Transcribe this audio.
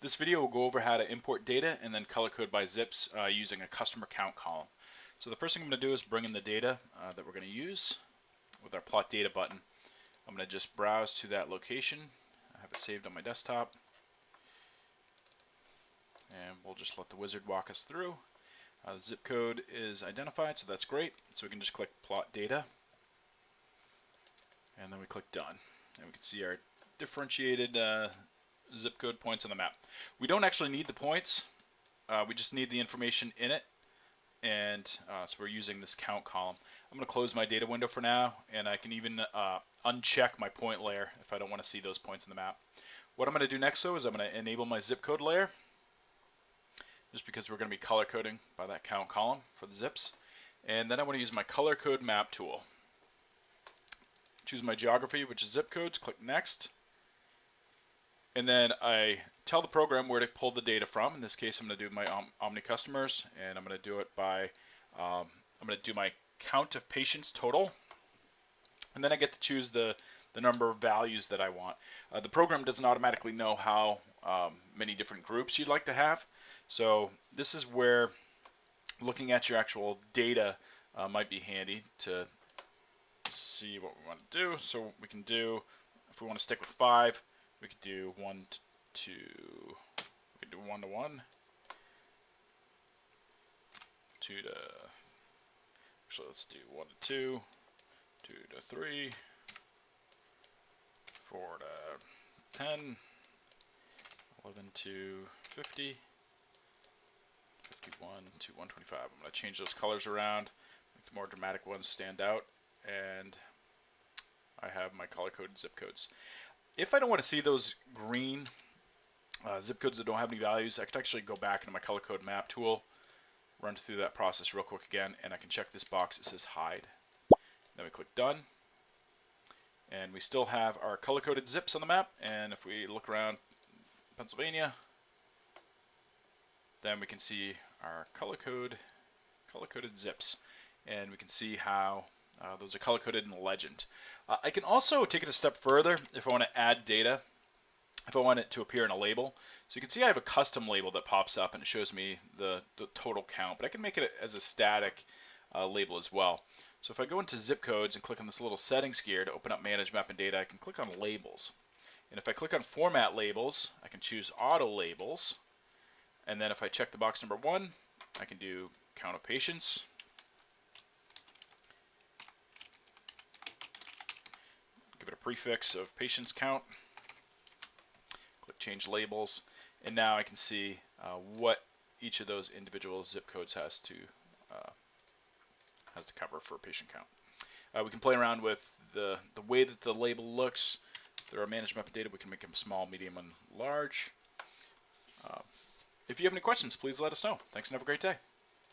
This video will go over how to import data and then color code by zips using a customer count column. So the first thing I'm going to do is bring in the data that we're going to use with our plot data button. I'm going to just browse to that location. I have it saved on my desktop. And we'll just let the wizard walk us through. The zip code is identified, so that's great. So we can just click plot data. And then we click done. And we can see our differentiated zip code points on the map. We don't actually need the points. We just need the information in it. And so we're using this count column. I'm going to close my data window for now, and I can even uncheck my point layer if I don't want to see those points in the map. What I'm going to do next, though, is I'm going to enable my zip code layer, just because we're going to be color coding by that count column for the zips. And then I want to use my color code map tool. Choose my geography, which is zip codes, click next. And then I tell the program where to pull the data from. In this case, I'm going to do my Omni customers, and I'm going to do it by, I'm going to do my count of patients total. And then I get to choose the number of values that I want. The program doesn't automatically know how many different groups you'd like to have. So this is where looking at your actual data might be handy to see what we want to do. So we can do, if we want to stick with 5, we could do 1 to 2, we could do 1 to 1, 2 to, actually let's do 1 to 2, 2 to 3, 4 to 10, 11 to 50, 51 to 125. I'm going to change those colors around, make the more dramatic ones stand out, and I have my color coded zip codes. If I don't want to see those green zip codes that don't have any values, I could actually go back into my color code map tool, run through that process real quick again, and I can check this box that says hide. Then we click done, and we still have our color coded zips on the map. And if we look around Pennsylvania, then we can see our color coded zips, and we can see how those are color coded in the legend. I can also take it a step further if I want to add data, if I want it to appear in a label. So you can see I have a custom label that pops up and it shows me the total count, but I can make it as a static label as well. So if I go into zip codes and click on this little settings gear to open up manage map and data, I can click on labels. And if I click on format labels, I can choose auto labels. And then if I check the box number 1, I can do count of patients. Give it a prefix of patients count. Click change labels. And now I can see what each of those individual zip codes has to cover for patient count. We can play around with the way that the label looks. Through our managed map data, we can make them small, medium, and large. If you have any questions, please let us know. Thanks and have a great day.